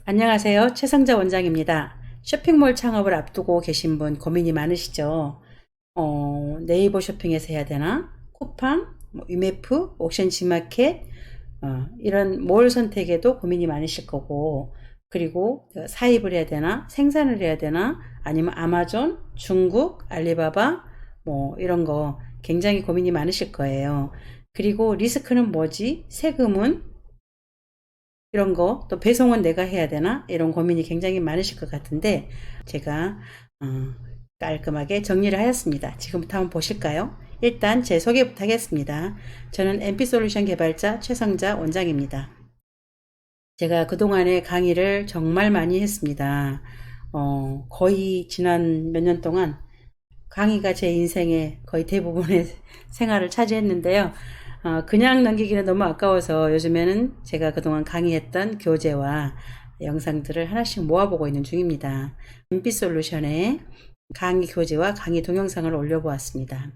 안녕하세요. 최상자 원장입니다. 쇼핑몰 창업을 앞두고 계신 분 고민이 많으시죠? 네이버 쇼핑에서 해야 되나? 쿠팡, 유메프, 옥션 G마켓, 이런 몰 선택에도 고민이 많으실 거고, 그리고 사입을 해야 되나? 생산을 해야 되나? 아니면 아마존, 중국, 알리바바, 이런 거 굉장히 고민이 많으실 거예요. 그리고 리스크는 뭐지? 세금은 이런 거, 또 배송은 내가 해야 되나? 이런 고민이 굉장히 많으실 것 같은데, 제가, 어, 깔끔하게 정리를 하였습니다. 지금부터 한번 보실까요? 일단 제 소개부터 하겠습니다. 저는 MP솔루션 개발자 최성자 원장입니다. 제가 그동안에 강의를 정말 많이 했습니다. 거의 지난 몇 년 동안 강의가 제 인생의 거의 대부분의 생활을 차지했는데요. 그냥 넘기기는 너무 아까워서 요즘에는 제가 그동안 강의했던 교재와 영상들을 하나씩 모아보고 있는 중입니다. MP솔루션에 강의 교재와 강의 동영상을 올려보았습니다.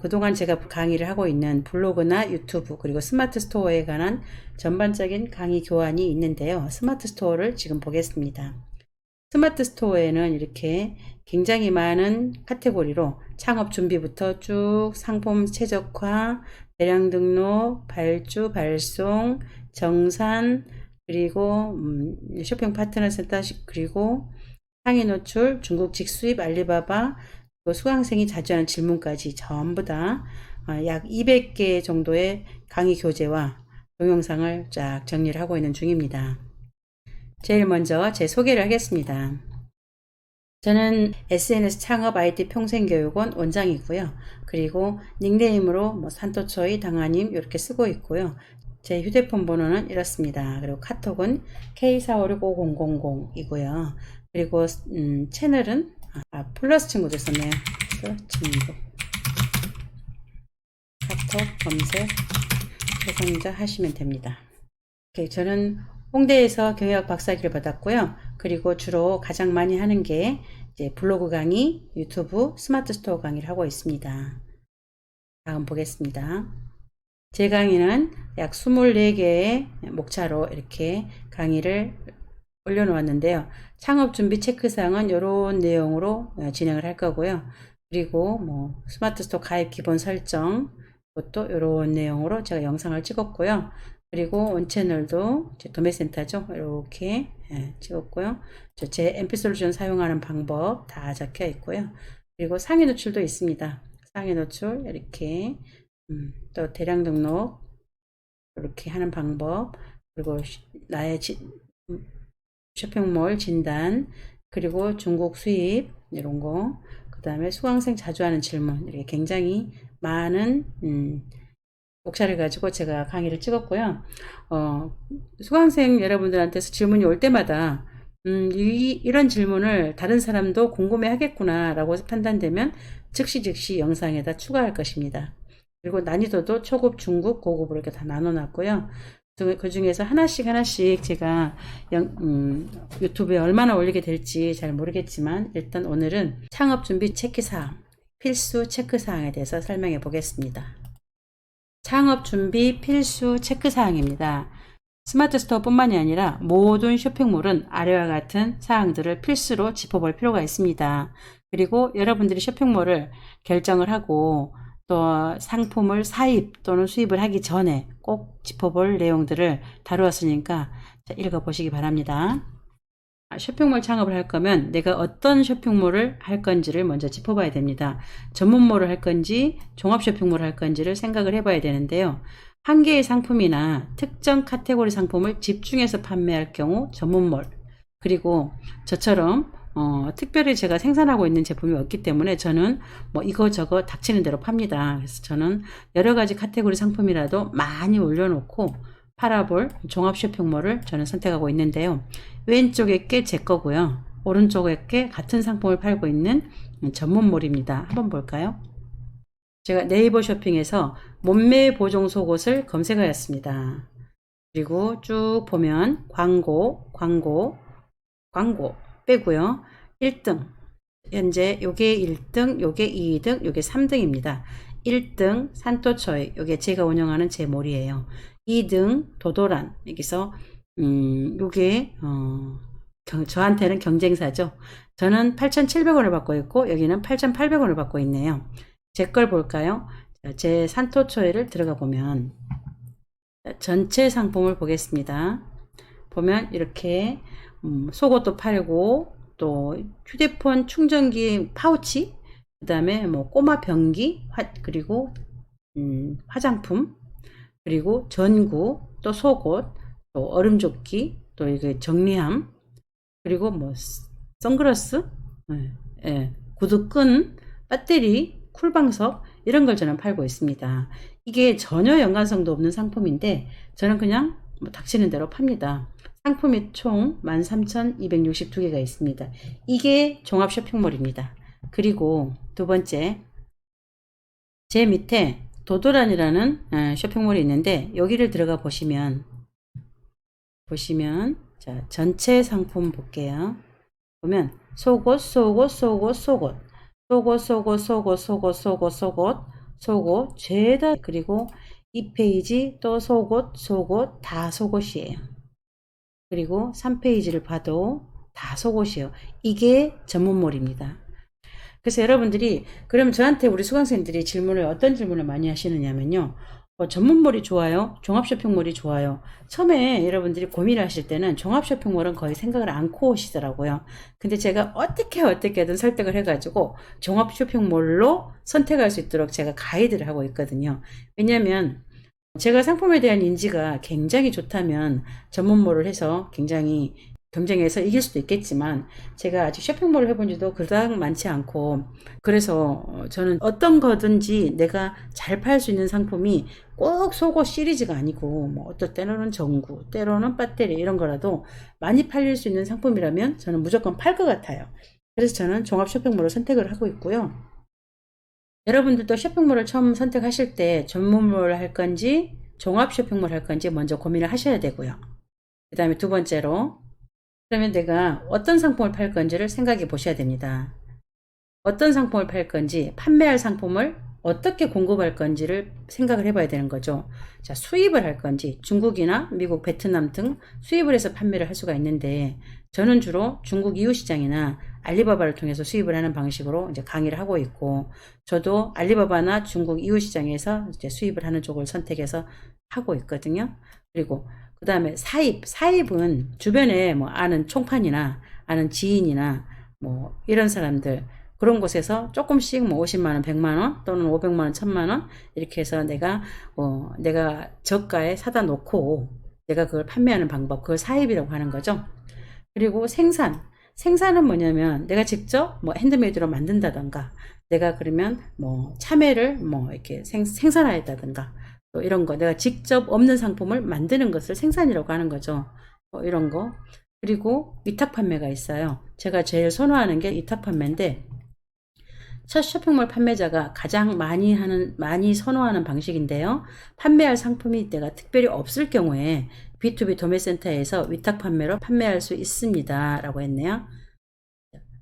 그동안 제가 강의를 하고 있는 블로그나 유튜브 그리고 스마트 스토어에 관한 전반적인 강의 교환이 있는데요. 스마트 스토어를 지금 보겠습니다. 스마트 스토어에는 이렇게 굉장히 많은 카테고리로 창업 준비부터 쭉 상품 최적화, 대량 등록, 발주, 발송, 정산, 그리고 쇼핑 파트너 센터, 그리고 상위 노출, 중국 직수입, 알리바바, 또 수강생이 자주 하는 질문까지 전부 다 약 200개 정도의 강의 교재와 동영상을 쫙 정리를 하고 있는 중입니다. 제일 먼저 제 소개를 하겠습니다. 저는 SNS 창업 IT 평생교육원 원장이고요. 그리고 닉네임으로 산토초이 당하님 이렇게 쓰고 있고요. 제 휴대폰 번호는 이렇습니다. 그리고 카톡은 K4565000이고요. 그리고 채널은 플러스 친구도 썼네요. 플러스 친구. 카톡 검색 최성자 하시면 됩니다. 저는 홍대에서 경영학 박사학위를 받았고요. 그리고 주로 가장 많이 하는 게 이제 블로그 강의, 유튜브, 스마트 스토어 강의를 하고 있습니다. 다음 보겠습니다. 제 강의는 약 24개의 목차로 이렇게 강의를 올려놓았는데요. 창업 준비 체크사항은 이런 내용으로 진행을 할 거고요. 그리고 스마트 스토어 가입 기본 설정, 그것도 이런 내용으로 제가 영상을 찍었고요. 그리고 원채널도 제 도매센터죠. 이렇게 찍었고요. 제 MP솔루션 사용하는 방법 다 적혀 있고요. 그리고 상위 노출도 있습니다. 상위 노출 이렇게 또 대량 등록 이렇게 하는 방법, 그리고 나의 쇼핑몰 진단, 그리고 중국 수입 이런 거, 그 다음에 수강생 자주 하는 질문, 이렇게 굉장히 많은 목차를 가지고 제가 강의를 찍었고요. 수강생 여러분들한테서 질문이 올 때마다 이런 질문을 다른 사람도 궁금해 하겠구나 라고 판단되면 즉시 영상에다 추가할 것입니다. 그리고 난이도도 초급, 중급, 고급으로 이렇게 다 나눠 놨고요. 그 중에서 하나씩 제가 유튜브에 얼마나 올리게 될지 잘 모르겠지만 일단 오늘은 창업 준비 체크사항, 필수 체크사항에 대해서 설명해 보겠습니다. 창업 준비 필수 체크사항입니다. 스마트 스토어 뿐만이 아니라 모든 쇼핑몰은 아래와 같은 사항들을 필수로 짚어볼 필요가 있습니다. 그리고 여러분들이 쇼핑몰을 결정을 하고 또 상품을 사입 또는 수입을 하기 전에 꼭 짚어볼 내용들을 다루었으니까 읽어보시기 바랍니다. 쇼핑몰 창업을 할 거면 내가 어떤 쇼핑몰을 할 건지를 먼저 짚어봐야 됩니다. 전문몰을 할 건지 종합 쇼핑몰을 할 건지를 생각을 해봐야 되는데요. 한 개의 상품이나 특정 카테고리 상품을 집중해서 판매할 경우 전문몰, 그리고 저처럼 특별히 제가 생산하고 있는 제품이 없기 때문에 저는 이거저거 닥치는 대로 팝니다. 그래서 저는 여러 가지 카테고리 상품이라도 많이 올려놓고 팔아볼 종합 쇼핑몰을 저는 선택하고 있는데요. 왼쪽에 게 제 거고요. 오른쪽에 게 같은 상품을 팔고 있는 전문몰입니다. 한번 볼까요? 제가 네이버 쇼핑에서 몸매 보정 속옷을 검색하였습니다. 그리고 쭉 보면 광고 빼고요. 1등. 현재 요게 1등, 요게 2등, 요게 3등입니다. 1등 산토초이, 요게 제가 운영하는 제 몰이에요. 2등 도도란, 여기서 요게, 저한테는 경쟁사죠. 저는 8,700원을 받고 있고, 여기는 8,800원을 받고 있네요. 제 걸 볼까요? 자, 제 산토초에를 들어가 보면, 전체 상품을 보겠습니다. 보면 이렇게 속옷도 팔고 또 휴대폰 충전기 파우치, 그 다음에 뭐 꼬마 변기, 그리고 화장품, 그리고 전구, 또 속옷, 또 얼음조끼, 또 이게 정리함, 그리고 뭐 선글라스, 예, 예, 구두끈, 배터리, 쿨방석 이런 걸 저는 팔고 있습니다. 이게 전혀 연관성도 없는 상품인데 저는 그냥 뭐 닥치는 대로 팝니다. 상품이 총 13,262개가 있습니다. 이게 종합 쇼핑몰입니다. 그리고 두 번째, 제 밑에 도도란이라는 쇼핑몰이 있는데 여기를 들어가 보시면 자, 전체 상품 볼게요. 보면 속옷, 속옷, 속옷, 속옷, 속옷, 속옷, 속옷, 속옷, 속옷, 속옷, 속옷, 죄다. 그리고 이 페이지 또 속옷, 속옷, 다 속옷이에요. 그리고 3페이지를 봐도 다 속옷이에요. 이게 전문몰입니다. 그래서 여러분들이 그럼 저한테 우리 수강생들이 어떤 질문을 많이 하시느냐면요. 전문몰이 좋아요? 종합쇼핑몰이 좋아요? 처음에 여러분들이 고민을 하실 때는 종합쇼핑몰은 거의 생각을 않고 오시더라고요. 근데 제가 어떻게든 설득을 해가지고 종합쇼핑몰로 선택할 수 있도록 제가 가이드를 하고 있거든요. 왜냐면 제가 상품에 대한 인지가 굉장히 좋다면 전문몰을 해서 굉장히 경쟁에서 이길 수도 있겠지만 제가 아직 쇼핑몰을 해본 지도 그닥 많지 않고 그래서 저는 어떤 거든지 내가 잘 팔 수 있는 상품이 꼭 속옷 시리즈가 아니고 뭐 어떨 때로는 전구, 때로는 배터리 이런 거라도 많이 팔릴 수 있는 상품이라면 저는 무조건 팔 것 같아요. 그래서 저는 종합 쇼핑몰을 선택을 하고 있고요. 여러분들도 쇼핑몰을 처음 선택하실 때 전문몰 할 건지 종합 쇼핑몰 할 건지 먼저 고민을 하셔야 되고요. 그 다음에 두 번째로 그러면 내가 어떤 상품을 팔 건지를 생각해 보셔야 됩니다. 어떤 상품을 팔 건지, 판매할 상품을 어떻게 공급할 건지를 생각을 해봐야 되는 거죠. 자, 수입을 할 건지, 중국이나 미국, 베트남 등 수입을 해서 판매를 할 수가 있는데, 저는 주로 중국 이웃시장이나 알리바바를 통해서 수입을 하는 방식으로 이제 강의를 하고 있고, 저도 알리바바나 중국 이웃시장에서 이제 수입을 하는 쪽을 선택해서 하고 있거든요. 그리고 그 다음에 사입은 주변에 뭐 아는 총판이나 아는 지인이나 뭐 이런 사람들, 그런 곳에서 조금씩 뭐 50만원, 100만원 또는 500만원, 1000만원 이렇게 해서 내가 저가에 사다 놓고 내가 그걸 판매하는 방법, 그걸 사입이라고 하는 거죠. 그리고 생산은 뭐냐면 내가 직접 뭐 핸드메이드로 만든다던가 내가 그러면 뭐 참외를 뭐 이렇게 생산하였다던가 또 이런 거 내가 직접 없는 상품을 만드는 것을 생산이라고 하는 거죠. 이런 거. 그리고 위탁 판매가 있어요. 제가 제일 선호하는 게 위탁 판매인데 첫 쇼핑몰 판매자가 가장 많이 선호하는 방식인데요. 판매할 상품이 내가 특별히 없을 경우에 B2B 도매센터에서 위탁 판매로 판매할 수 있습니다. 라고 했네요.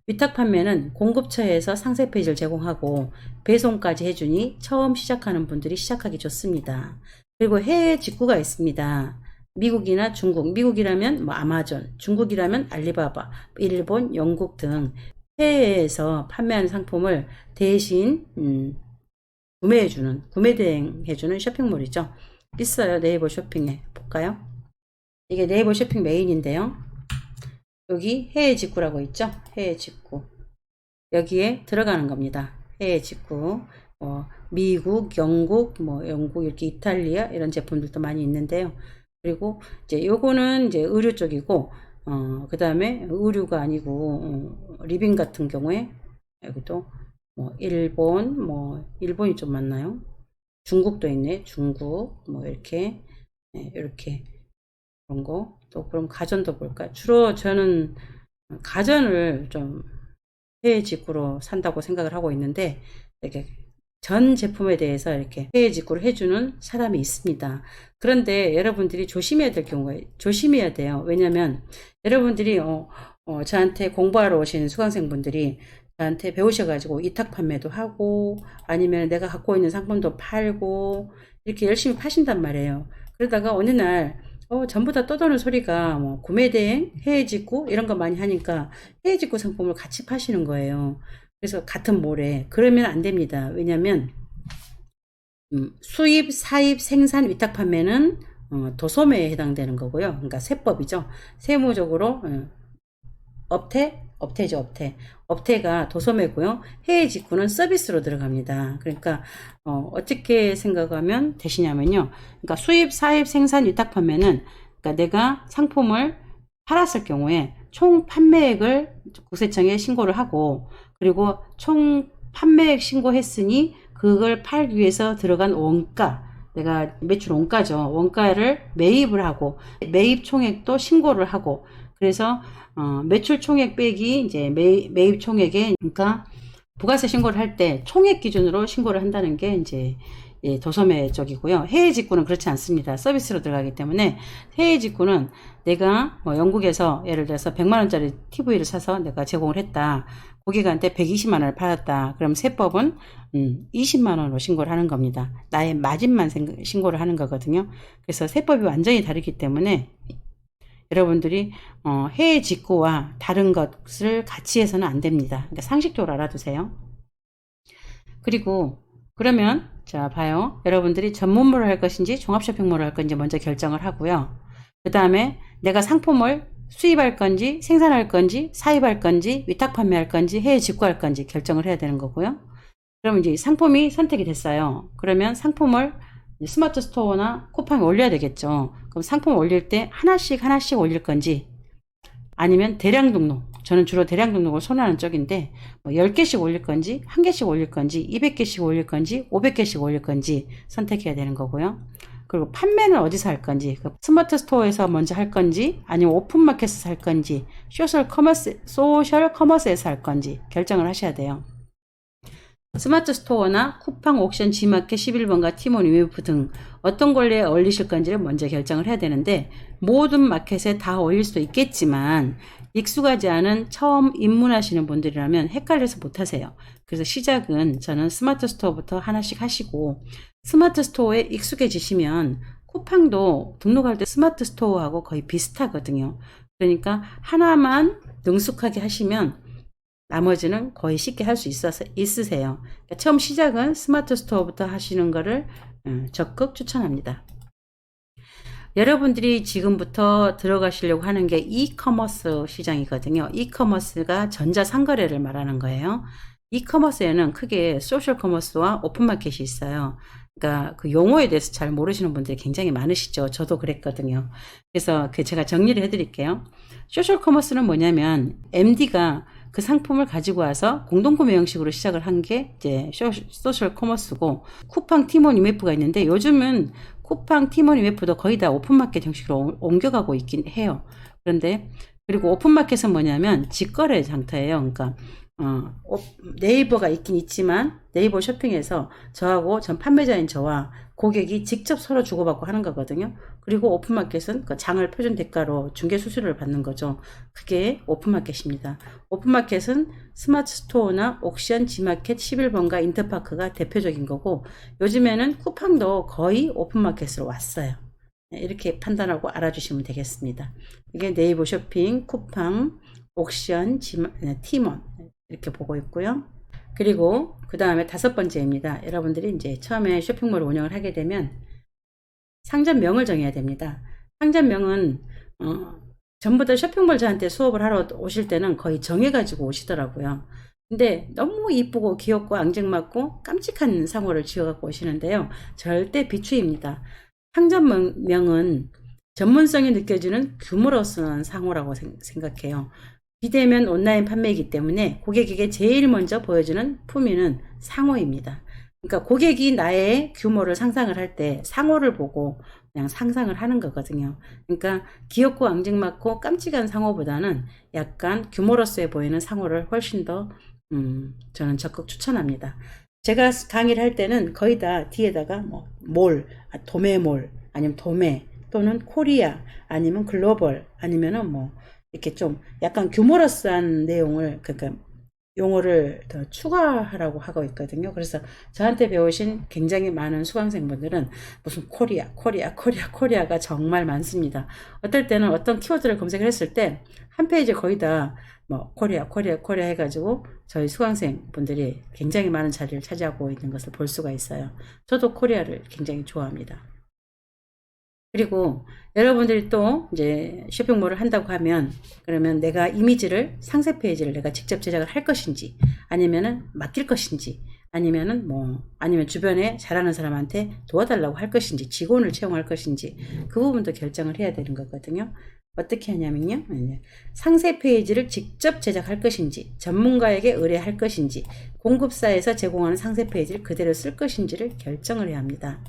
위탁 판매는 공급처에서 상세 페이지를 제공하고 배송까지 해주니 처음 시작하는 분들이 시작하기 좋습니다. 그리고 해외 직구가 있습니다. 미국이나 중국, 미국이라면 뭐 아마존, 중국이라면 알리바바, 일본, 영국 등 해외에서 판매하는 상품을 대신 구매 대행해주는 쇼핑몰이죠. 있어요. 네이버 쇼핑에 볼까요? 이게 네이버 쇼핑 메인인데요. 여기 해외 직구라고 있죠. 해외 직구. 여기에 들어가는 겁니다. 해외 직구. 미국, 영국 이렇게 이탈리아 이런 제품들도 많이 있는데요. 그리고 이제 요거는 이제 의류 쪽이고, 그 다음에 의류가 아니고, 리빙 같은 경우에 여기도 일본이 좀 많나요? 중국도 있네. 중국 이렇게 이렇게 그런 거. 또 그럼 가전도 볼까요? 주로 저는 가전을 좀 해외 직구로 산다고 생각을 하고 있는데 이렇게 전 제품에 대해서 이렇게 해외 직구를 해주는 사람이 있습니다. 그런데 여러분들이 조심해야 돼요. 왜냐면 여러분들이 저한테 공부하러 오시는 수강생분들이 저한테 배우셔가지고 위탁 판매도 하고 아니면 내가 갖고 있는 상품도 팔고 이렇게 열심히 파신단 말이에요. 그러다가 어느 날 전부 다 떠도는 소리가 뭐 구매대행, 해외 직구 이런 거 많이 하니까 해외 직구 상품을 같이 파시는 거예요. 그래서 같은 몰에 그러면 안 됩니다. 왜냐면 수입, 사입, 생산, 위탁 판매는 도소매에 해당되는 거고요. 그러니까 세법이죠. 세무적으로 업태죠, 업태. 업태가 도소매고요. 해외 직구는 서비스로 들어갑니다. 그러니까 어떻게 생각하면 되시냐면요. 그러니까 수입, 사입, 생산, 위탁 판매는 그러니까 내가 상품을 팔았을 경우에 총 판매액을 국세청에 신고를 하고 그리고 총 판매액 신고했으니 그걸 팔기 위해서 들어간 원가 내가 매출 원가죠. 원가를 매입을 하고 매입 총액도 신고를 하고 그래서 매출 총액 빼기 이제 매입 총액에 그러니까 부가세 신고를 할 때 총액 기준으로 신고를 한다는 게 이제 예, 도소매 쪽이고요. 해외 직구는 그렇지 않습니다. 서비스로 들어가기 때문에 해외 직구는 내가 뭐 영국에서 예를 들어서 100만 원짜리 TV를 사서 내가 제공을 했다. 고객한테 120만 원을 팔았다. 그럼 세법은 20만 원으로 신고를 하는 겁니다. 나의 마진만 신고를 하는 거거든요. 그래서 세법이 완전히 다르기 때문에 여러분들이 해외 직구와 다른 것을 같이 해서는 안 됩니다. 그러니까 상식적으로 알아두세요. 그리고 그러면 자 봐요. 여러분들이 전문몰을 할 것인지 종합쇼핑몰을 할 건지 먼저 결정을 하고요. 그 다음에 내가 상품을 수입할 건지 생산할 건지 사입할 건지 위탁 판매할 건지 해외 직구할 건지 결정을 해야 되는 거고요. 그럼 이제 상품이 선택이 됐어요. 그러면 상품을 스마트 스토어나 쿠팡에 올려야 되겠죠. 그럼 상품 올릴 때 하나씩 하나씩 올릴 건지 아니면 대량 등록 저는 주로 대량 등록을 선호하는 쪽인데 뭐 10개씩 올릴 건지 1개씩 올릴 건지 200개씩 올릴 건지 500개씩 올릴 건지 선택해야 되는 거고요. 그리고 판매는 어디서 할 건지 스마트 스토어에서 먼저 할 건지 아니면 오픈마켓에서 할 건지 소셜 커머스에서 할 건지 결정을 하셔야 돼요. 스마트 스토어나 쿠팡, 옥션, 지마켓, 11번가, 티몬, 위메프 등 어떤 권리에 올리실 건지를 먼저 결정을 해야 되는데 모든 마켓에 다 올릴 수도 있겠지만 익숙하지 않은 처음 입문하시는 분들이라면 헷갈려서 못하세요. 그래서 시작은 저는 스마트 스토어부터 하나씩 하시고 스마트 스토어에 익숙해지시면 쿠팡도 등록할 때 스마트 스토어하고 거의 비슷하거든요. 그러니까 하나만 능숙하게 하시면 나머지는 거의 쉽게 할 수 있으세요. 그러니까 처음 시작은 스마트 스토어부터 하시는 거를 적극 추천합니다. 여러분들이 지금부터 들어가시려고 하는 게 이커머스 시장이거든요. 이커머스가 전자상거래를 말하는 거예요. 이커머스에는 크게 소셜 커머스와 오픈마켓이 있어요. 그러니까 그 용어에 대해서 잘 모르시는 분들이 굉장히 많으시죠. 저도 그랬거든요. 그래서 제가 정리를 해드릴게요. 소셜 커머스는 뭐냐면 MD가 그 상품을 가지고 와서 공동구매 형식으로 시작을 한 게 이제 소셜 커머스고 쿠팡, 티몬, 이메프가 있는데 요즘은 쿠팡, 티몬, 이메프도 거의 다 오픈마켓 형식으로 옮겨가고 있긴 해요. 그런데 그리고 오픈마켓은 뭐냐면 직거래 장터예요. 그러니까 네이버가 있긴 있지만 네이버 쇼핑에서 저하고 전 판매자인 저와 고객이 직접 서로 주고받고 하는 거거든요. 그리고 오픈마켓은 그 장을 표준 대가로 중개 수수료를 받는 거죠. 그게 오픈마켓입니다. 오픈마켓은 스마트 스토어나 옥션, 지마켓, 11번가, 인터파크가 대표적인 거고 요즘에는 쿠팡도 거의 오픈마켓으로 왔어요. 이렇게 판단하고 알아주시면 되겠습니다. 이게 네이버 쇼핑, 쿠팡, 옥션, 티몬 이렇게 보고 있고요. 그리고 그 다음에 5번째입니다. 여러분들이 이제 처음에 쇼핑몰을 운영을 하게 되면 상점명을 정해야 됩니다. 상점명은 전부 다 쇼핑몰 저한테 수업을 하러 오실 때는 거의 정해가지고 오시더라고요. 근데 너무 이쁘고 귀엽고 앙증맞고 깜찍한 상호를 지어갖고 오시는데요. 절대 비추입니다. 상점명은 전문성이 느껴지는 규모로서는 상호라고 생각해요. 비대면 온라인 판매이기 때문에 고객에게 제일 먼저 보여주는 품위는 상호입니다. 그러니까 고객이 나의 규모를 상상을 할 때 상호를 보고 그냥 상상을 하는 거거든요. 그러니까 귀엽고 앙증맞고 깜찍한 상호보다는 약간 규모로서의 보이는 상호를 훨씬 더 저는 적극 추천합니다. 제가 강의를 할 때는 거의 다 뒤에다가 뭐 도매몰 아니면 도매 또는 코리아 아니면 글로벌 아니면은 뭐 이렇게 좀 약간 규모러스한 내용을 그러니까 용어를 더 추가하라고 하고 있거든요. 그래서 저한테 배우신 굉장히 많은 수강생분들은 무슨 코리아가 정말 많습니다. 어떨 때는 어떤 키워드를 검색을 했을 때 한 페이지 거의 다 뭐 코리아 해가지고 저희 수강생분들이 굉장히 많은 자리를 차지하고 있는 것을 볼 수가 있어요. 저도 코리아를 굉장히 좋아합니다. 그리고 여러분들이 또 이제 쇼핑몰을 한다고 하면 그러면 내가 이미지를 상세 페이지를 내가 직접 제작을 할 것인지 아니면은 맡길 것인지 아니면은 아니면 주변에 잘하는 사람한테 도와달라고 할 것인지 직원을 채용할 것인지 그 부분도 결정을 해야 되는 거거든요. 어떻게 하냐면요. 상세 페이지를 직접 제작할 것인지 전문가에게 의뢰할 것인지 공급사에서 제공하는 상세 페이지를 그대로 쓸 것인지를 결정을 해야 합니다.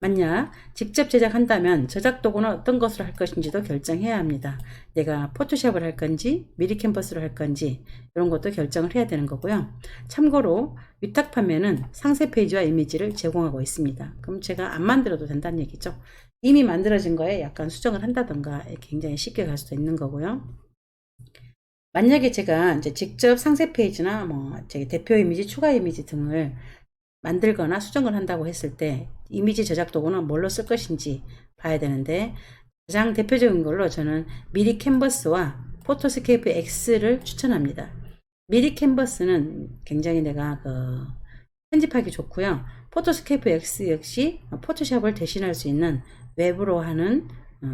만약 직접 제작한다면 저작 도구는 어떤 것으로 할 것인지도 결정해야 합니다. 내가 포토샵을 할 건지 미리 캔버스로 할 건지 이런 것도 결정을 해야 되는 거고요. 참고로 위탁 판매는 상세 페이지와 이미지를 제공하고 있습니다. 그럼 제가 안 만들어도 된다는 얘기죠. 이미 만들어진 거에 약간 수정을 한다던가 굉장히 쉽게 갈 수도 있는 거고요. 만약에 제가 이제 직접 상세 페이지나 제 대표 이미지, 추가 이미지 등을 만들거나 수정을 한다고 했을 때 이미지 저작 도구는 뭘로 쓸 것인지 봐야 되는데 가장 대표적인 걸로 저는 미리 캔버스와 포토스케이프 X를 추천합니다. 미리 캔버스는 굉장히 내가 편집하기 좋고요. 포토스케이프 X 역시 포토샵을 대신할 수 있는 웹으로 하는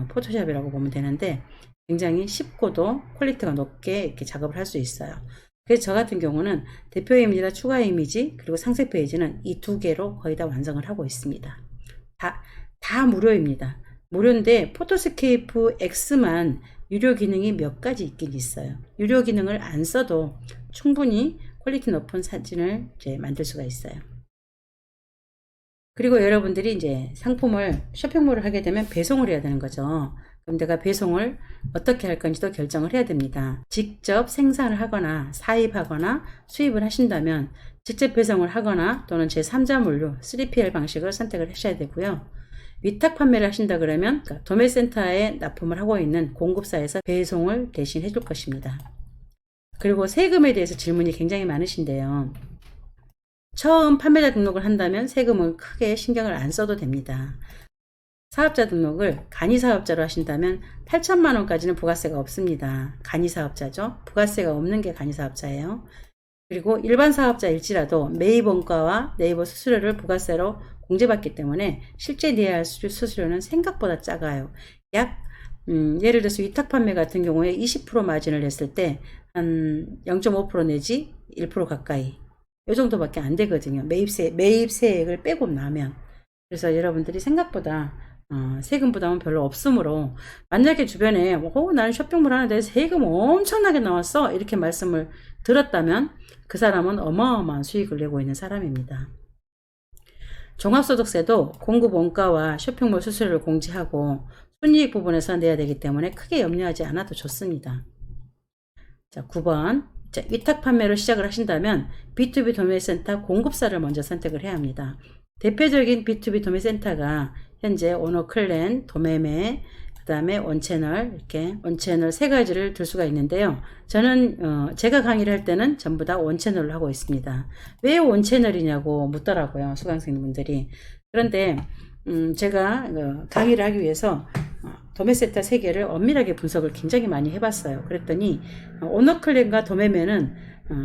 포토샵이라고 보면 되는데 굉장히 쉽고도 퀄리티가 높게 이렇게 작업을 할 수 있어요. 그래서 저 같은 경우는 대표 이미지나 추가 이미지 그리고 상세 페이지는 이 두 개로 거의 다 완성을 하고 있습니다. 다 무료입니다. 무료인데 포토스케이프 X만 유료 기능이 몇 가지 있긴 있어요. 유료 기능을 안 써도 충분히 퀄리티 높은 사진을 이제 만들 수가 있어요. 그리고 여러분들이 이제 상품을 쇼핑몰을 하게 되면 배송을 해야 되는 거죠. 그럼 내가 배송을 어떻게 할 건지도 결정을 해야 됩니다. 직접 생산을 하거나 사입하거나 수입을 하신다면 직접 배송을 하거나 또는 제3자 물류 3PL 방식을 선택을 하셔야 되고요. 위탁 판매를 하신다 그러면 도매센터에 납품을 하고 있는 공급사에서 배송을 대신 해줄 것입니다. 그리고 세금에 대해서 질문이 굉장히 많으신데요. 처음 판매자 등록을 한다면 세금을 크게 신경을 안 써도 됩니다. 사업자 등록을 간이사업자로 하신다면 8천만 원까지는 부가세가 없습니다. 간이사업자죠. 부가세가 없는 게 간이사업자예요. 그리고 일반 사업자일지라도 매입 원가와 네이버 수수료를 부가세로 공제받기 때문에 실제 내야 할 수수료는 생각보다 작아요. 예를 들어서 위탁 판매 같은 경우에 20% 마진을 냈을 때 한 0.5% 내지 1% 가까이 이 정도밖에 안 되거든요. 매입세액을 빼고 나면. 그래서 여러분들이 생각보다 세금 부담은 별로 없으므로 만약에 주변에 나는 쇼핑몰 하는데 세금 엄청나게 나왔어 이렇게 말씀을 들었다면 그 사람은 어마어마한 수익을 내고 있는 사람입니다. 종합소득세도 공급 원가와 쇼핑몰 수수료를 공제하고 순이익 부분에서 내야 되기 때문에 크게 염려하지 않아도 좋습니다. 자, 9번 위탁 판매로 시작을 하신다면 B2B 도매센터 공급사를 먼저 선택을 해야 합니다. 대표적인 B2B 도매센터가 현재 오너클랜, 도매매, 그 다음에 원채널 이렇게 원채널 세 가지를 들 수가 있는데요. 저는 제가 강의를 할 때는 전부 다 원채널로 하고 있습니다. 왜 원채널이냐고 묻더라고요. 수강생분들이. 그런데 제가 강의를 하기 위해서 도매센터 3개를 엄밀하게 분석을 굉장히 많이 해봤어요. 그랬더니 오너클랜과 도매매는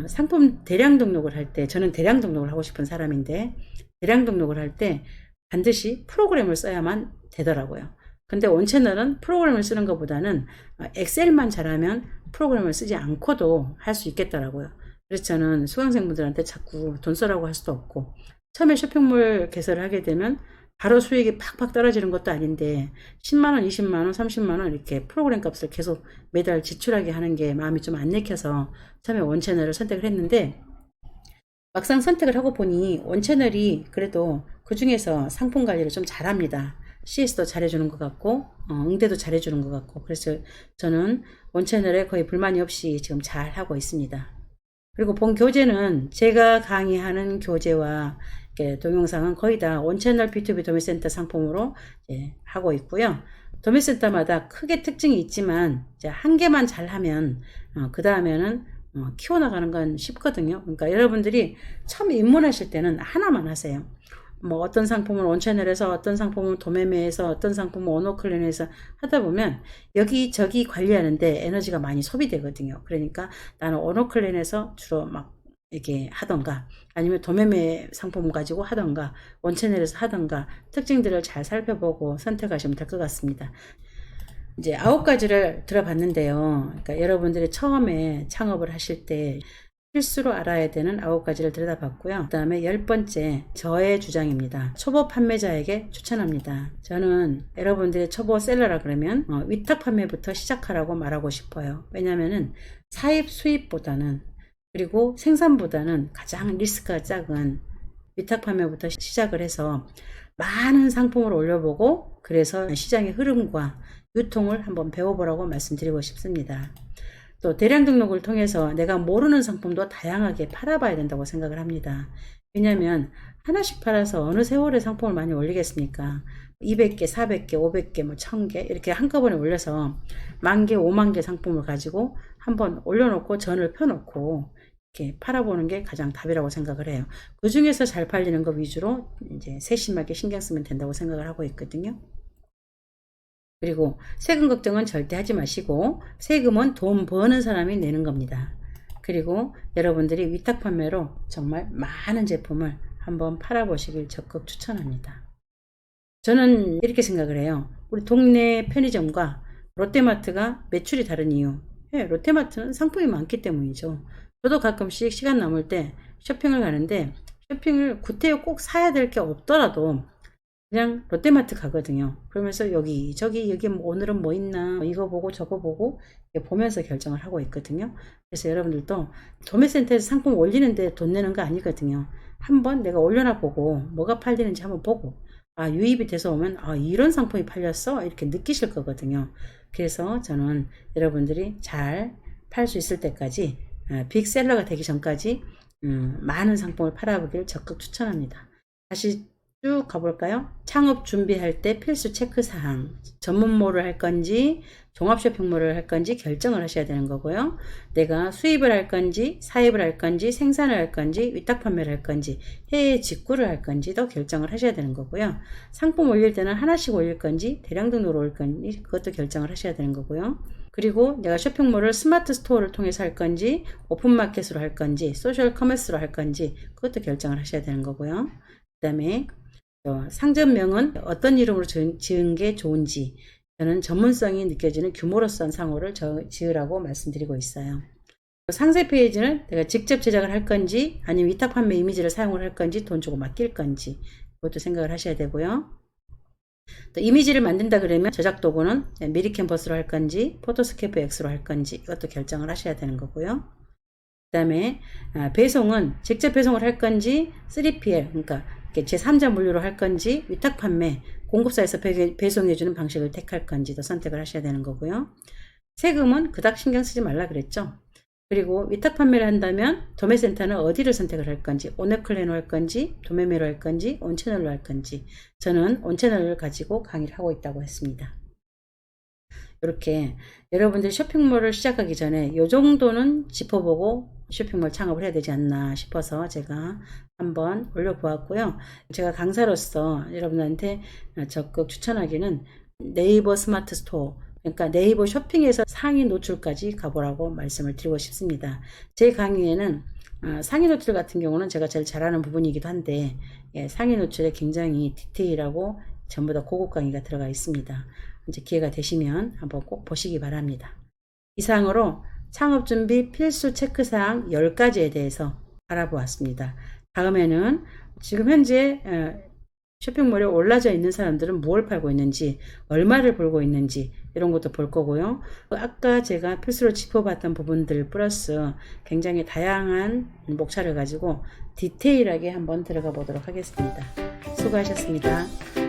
상품 대량 등록을 할 때 저는 대량 등록을 하고 싶은 사람인데 대량 등록을 할 때 반드시 프로그램을 써야만 되더라고요. 근데 원채널은 프로그램을 쓰는 것보다는 엑셀만 잘하면 프로그램을 쓰지 않고도 할 수 있겠더라고요. 그래서 저는 수강생분들한테 자꾸 돈 써라고 할 수도 없고 처음에 쇼핑몰 개설을 하게 되면 바로 수익이 팍팍 떨어지는 것도 아닌데 10만원, 20만원, 30만원 이렇게 프로그램 값을 계속 매달 지출하게 하는 게 마음이 좀 안 내켜서 처음에 원채널을 선택을 했는데 막상 선택을 하고 보니 원채널이 그래도 그 중에서 상품 관리를 좀 잘합니다. CS도 잘해주는 것 같고 응대도 잘해주는 것 같고 그래서 저는 원채널에 거의 불만이 없이 지금 잘 하고 있습니다. 그리고 본 교재는 제가 강의하는 교재와 동영상은 거의 다 원채널 B2B 도매센터 상품으로 하고 있고요. 도매센터마다 크게 특징이 있지만 한 개만 잘하면 그 다음에는 키워나가는 건 쉽거든요. 그러니까 여러분들이 처음 입문하실 때는 하나만 하세요. 뭐 어떤 상품을 온채널에서, 어떤 상품을 도매매에서, 어떤 상품을 오너클린에서 하다 보면 여기저기 관리하는데 에너지가 많이 소비되거든요. 그러니까 나는 오너클린에서 주로 막 이렇게 하던가, 아니면 도매매 상품 가지고 하던가, 온채널에서 하던가, 특징들을 잘 살펴보고 선택하시면 될 것 같습니다. 이제 9가지를 들어봤는데요. 그러니까 여러분들이 처음에 창업을 하실 때 필수로 알아야 되는 9가지를 들여다봤고요. 그 다음에 10번째, 저의 주장입니다. 초보 판매자에게 추천합니다. 저는 여러분들이 초보 셀러라 그러면 위탁 판매부터 시작하라고 말하고 싶어요. 왜냐면은 사입 수입보다는, 그리고 생산보다는 가장 리스크가 작은 위탁 판매부터 시작을 해서 많은 상품을 올려보고, 그래서 시장의 흐름과 유통을 한번 배워보라고 말씀드리고 싶습니다. 또 대량 등록을 통해서 내가 모르는 상품도 다양하게 팔아봐야 된다고 생각을 합니다. 왜냐하면 하나씩 팔아서 어느 세월에 상품을 많이 올리겠습니까? 200개, 400개, 500개, 뭐 1000개 이렇게 한꺼번에 올려서 10,000개, 50,000개 상품을 가지고 한번 올려놓고 전을 펴놓고 이렇게 팔아보는 게 가장 답이라고 생각을 해요. 그 중에서 잘 팔리는 거 위주로 이제 세심하게 신경 쓰면 된다고 생각을 하고 있거든요. 그리고 세금 걱정은 절대 하지 마시고, 세금은 돈 버는 사람이 내는 겁니다. 그리고 여러분들이 위탁 판매로 정말 많은 제품을 한번 팔아보시길 적극 추천합니다. 저는 이렇게 생각을 해요. 우리 동네 편의점과 롯데마트가 매출이 다른 이유, 롯데마트는 상품이 많기 때문이죠. 저도 가끔씩 시간 남을 때 쇼핑을 가는데, 쇼핑을 구태여 꼭 사야 될 게 없더라도 그냥 롯데마트 가거든요. 그러면서 여기 뭐 오늘은 뭐 있나, 이거 보고 저거 보고 보면서 결정을 하고 있거든요. 그래서 여러분들도 도매센터에서 상품 올리는데 돈 내는 거 아니거든요. 한번 내가 올려놔 보고 뭐가 팔리는지 한번 보고, 유입이 돼서 오면 이런 상품이 팔렸어 이렇게 느끼실 거거든요. 그래서 저는 여러분들이 잘 팔 수 있을 때까지, 빅셀러가 되기 전까지 많은 상품을 팔아보길 적극 추천합니다. 다시 쭉 가볼까요? 창업 준비할 때 필수 체크사항, 전문몰을 할 건지 종합 쇼핑몰을 할 건지 결정을 하셔야 되는 거고요. 내가 수입을 할 건지 사입을 할 건지 생산을 할 건지 위탁 판매를 할 건지 해외 직구를 할 건지도 결정을 하셔야 되는 거고요. 상품 올릴 때는 하나씩 올릴 건지 대량 등록으로 올릴 건지 그것도 결정을 하셔야 되는 거고요. 그리고 내가 쇼핑몰을 스마트 스토어를 통해서 할 건지 오픈마켓으로 할 건지 소셜 커머스로 할 건지 그것도 결정을 하셔야 되는 거고요. 그 다음에 상점명은 어떤 이름으로 지은 게 좋은지, 저는 전문성이 느껴지는 규모로선 상호를 지으라고 말씀드리고 있어요. 상세 페이지는 내가 직접 제작을 할 건지 아니면 위탁 판매 이미지를 사용을 할 건지 돈 주고 맡길 건지 그것도 생각을 하셔야 되고요. 또 이미지를 만든다 그러면 저작 도구는 미리 캔버스로 할 건지 포토스케프 X로 할 건지 이것도 결정을 하셔야 되는 거고요. 그 다음에 배송은 직접 배송을 할 건지 3PL, 그러니까 제3자 물류로 할 건지 위탁 판매, 공급사에서 배송해주는 방식을 택할 건지도 선택을 하셔야 되는 거고요. 세금은 그닥 신경 쓰지 말라 그랬죠. 그리고 위탁 판매를 한다면 도매센터는 어디를 선택을 할 건지, 오너클린으로 할 건지, 도매매로 할 건지, 온채널로 할 건지, 저는 온채널을 가지고 강의를 하고 있다고 했습니다. 이렇게 여러분들이 쇼핑몰을 시작하기 전에 이 정도는 짚어보고 쇼핑몰 창업을 해야 되지 않나 싶어서 제가 한번 올려보았고요. 제가 강사로서 여러분한테 적극 추천하기는 네이버 스마트 스토어, 그러니까 네이버 쇼핑에서 상위 노출까지 가보라고 말씀을 드리고 싶습니다. 제 강의에는 상위 노출 같은 경우는 제가 제일 잘하는 부분이기도 한데, 상위 노출에 굉장히 디테일하고 전부 다 고급 강의가 들어가 있습니다. 이제 기회가 되시면 한번 꼭 보시기 바랍니다. 이상으로 창업준비 필수 체크사항 10가지에 대해서 알아보았습니다. 다음에는 지금 현재 쇼핑몰에 올라져 있는 사람들은 무엇을 팔고 있는지, 얼마를 벌고 있는지 이런 것도 볼 거고요. 아까 제가 필수로 짚어봤던 부분들 플러스 굉장히 다양한 목차를 가지고 디테일하게 한번 들어가 보도록 하겠습니다. 수고하셨습니다.